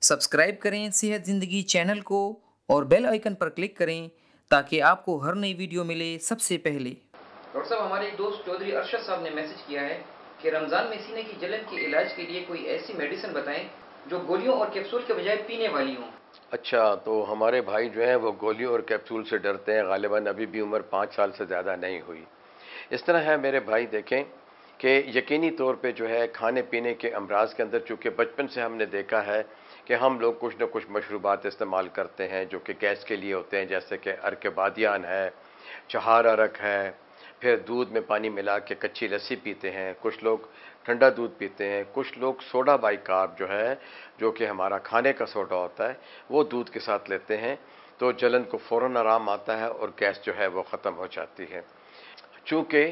Subscribe करें सेहत ज़िंदगी चैनल को और बेल आइकन पर क्लिक करें ताकि आपको हर नई वीडियो मिले सबसे पहले। डॉक्टर साहब, हमारे एक दोस्त चौधरी अरशद साहब ने मैसेज किया है कि रमज़ान में सीने की जलन के इलाज के लिए कोई ऐसी मेडिसिन बताएं जो गोलियों और कैप्सूल के बजाय पीने वाली हों। अच्छा, तो हमारे भाई जो हैं वो गोलियों और कैप्सूल से डरते हैं। गालिबन अभी भी उम्र 5 साल से ज़्यादा नहीं हुई। इस तरह है मेरे भाई, देखें कि यकीनी तौर पे जो है खाने पीने के अमराज के अंदर, चूँकि बचपन से हमने देखा है कि हम लोग कुछ न कुछ मशरूबात इस्तेमाल करते हैं जो कि गैस के लिए होते हैं, जैसे कि अर्क बादियान है, चहार अरक है, फिर दूध में पानी मिला के कच्ची लस्सी पीते हैं, कुछ लोग ठंडा दूध पीते हैं, कुछ लोग सोडा बाइकार्ब जो है, जो कि हमारा खाने का सोडा होता है, वो दूध के साथ लेते हैं, तो जलन को फ़ौरन आराम आता है और गैस जो है वो ख़त्म हो जाती है। चूँकि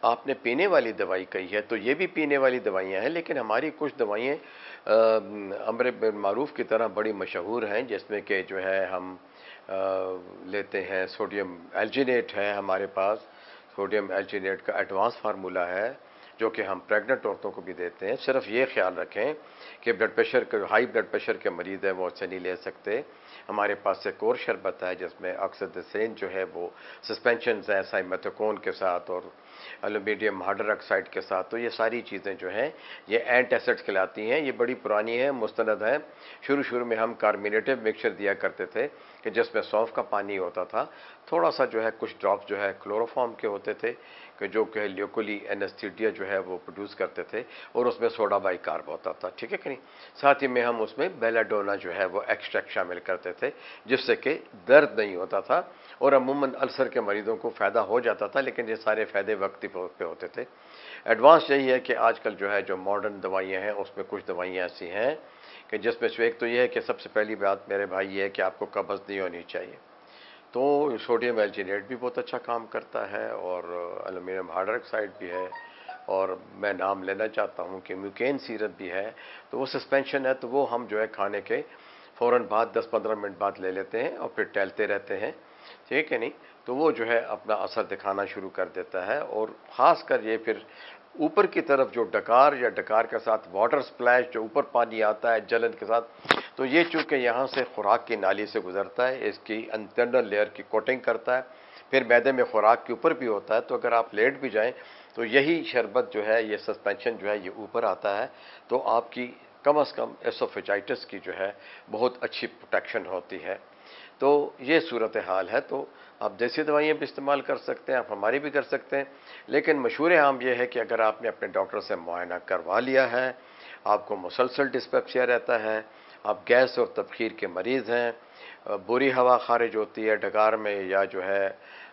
आपने पीने वाली दवाई कही है, तो ये भी पीने वाली दवाइयाँ हैं, लेकिन हमारी कुछ दवाइयाँ अम्र बिन मारूफ की तरह बड़ी मशहूर हैं, जिसमें कि जो है हम लेते हैं सोडियम एल्जिनेट है हमारे पास। सोडियम एल्जिनेट का एडवांस फार्मूला है जो कि हम प्रेग्नेंट औरतों को भी देते हैं। सिर्फ ये ख्याल रखें कि ब्लड प्रेशर के हाई ब्लड प्रेशर के मरीज़ हैं वो उससे नहीं ले सकते। हमारे पास एक और शरबत है जिसमें ऑक्सीडिसेन जो है वो सस्पेंशन है साइमेथोकोन के साथ और एल्यूमिनियम हाइड्रोक्साइड के साथ। तो ये सारी चीज़ें जो हैं ये एंटासिड्स कहलाती हैं। ये बड़ी पुरानी है, मुस्तनद है। शुरू में हम कार्बोनेटेड मिक्सचर दिया करते थे कि जिसमें सौंफ का पानी होता था, थोड़ा सा जो है कुछ ड्रॉप्स जो है क्लोरोफॉर्म के होते थे कि जो कि ल्यूकोली एनेस्थीसिया जो है वो प्रोड्यूस करते थे, और उसमें सोडा बाइकार्ब होता था, ठीक है कि नहीं। साथ ही में हम उसमें बेलाडोना जो है वो एक्सट्रैक्ट शामिल करते थे, जिससे कि दर्द नहीं होता था और अमूमन अल्सर के मरीजों को फ़ायदा हो जाता था, लेकिन ये सारे फ़ायदे वक्ती पे होते थे। एडवांस यही है कि आजकल जो है जो मॉडर्न दवाइयाँ हैं उसमें कुछ दवाइयाँ ऐसी हैं कि जिसमें से एक तो ये है कि सबसे पहली बात मेरे भाई ये है कि आपको कब्ज़ नहीं होनी चाहिए, तो सोडियम एल्जिनेट भी बहुत अच्छा काम करता है और एल्यूमिनियम हाइड्रोक्साइड भी है, और मैं नाम लेना चाहता हूँ कि म्यूकेन सीरप भी है। तो वो सस्पेंशन है, तो वो हम जो है खाने के फ़ौरन बाद 10-15 मिनट बाद ले लेते हैं और फिर टहलते रहते हैं, ठीक है नहीं। तो वो जो है अपना असर दिखाना शुरू कर देता है। और ख़ास कर ये फिर ऊपर की तरफ जो डकार या डकार के साथ वाटर स्प्लैश, जो ऊपर पानी आता है जलन के साथ, तो ये चूँकि यहाँ से खुराक की नाली से गुजरता है, इसकी इंटरनल लेयर की कोटिंग करता है, फिर मैदे में खुराक के ऊपर भी होता है। तो अगर आप लेट भी जाएं तो यही शरबत जो है, ये सस्पेंशन जो है, ये ऊपर आता है, तो आपकी कम से कम एसोफेजाइटिस की जो है बहुत अच्छी प्रोटेक्शन होती है। तो ये सूरत हाल है। तो आप देसी दवाइयाँ भी इस्तेमाल कर सकते हैं, आप हमारी भी कर सकते हैं, लेकिन मशहूर आम ये है कि अगर आपने अपने डॉक्टर से मुआयना करवा लिया है, आपको मुसलसल डिस्पेप्सिया रहता है, आप गैस और तबखीर के मरीज़ हैं, बुरी हवा खारिज होती है डकार में या जो है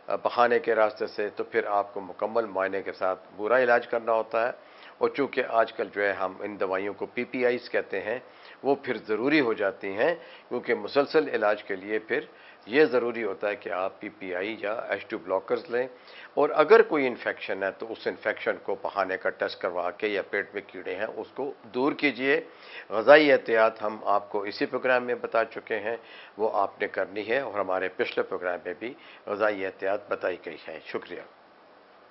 बहाने के रास्ते से, तो फिर आपको मुकम्मल मुआयने के साथ पूरा इलाज करना होता है। और चूँकि आजकल जो है हम इन दवाइयों को पीपीआईज़ कहते हैं, वो फिर ज़रूरी हो जाती हैं, क्योंकि मुसलसल इलाज के लिए फिर ये ज़रूरी होता है कि आप पीपीआई या H2 ब्लॉकर्स लें। और अगर कोई इन्फेक्शन है तो उस इन्फेक्शन को बहाने का टेस्ट करवा के, या पेट में कीड़े हैं उसको दूर कीजिए। ग़िज़ाई एहतियात हम आपको इसी प्रोग्राम में बता चुके हैं, वो आपने करनी है, और हमारे पिछले प्रोग्राम में भी ग़िज़ाई एहतियात बताई गई है। शुक्रिया।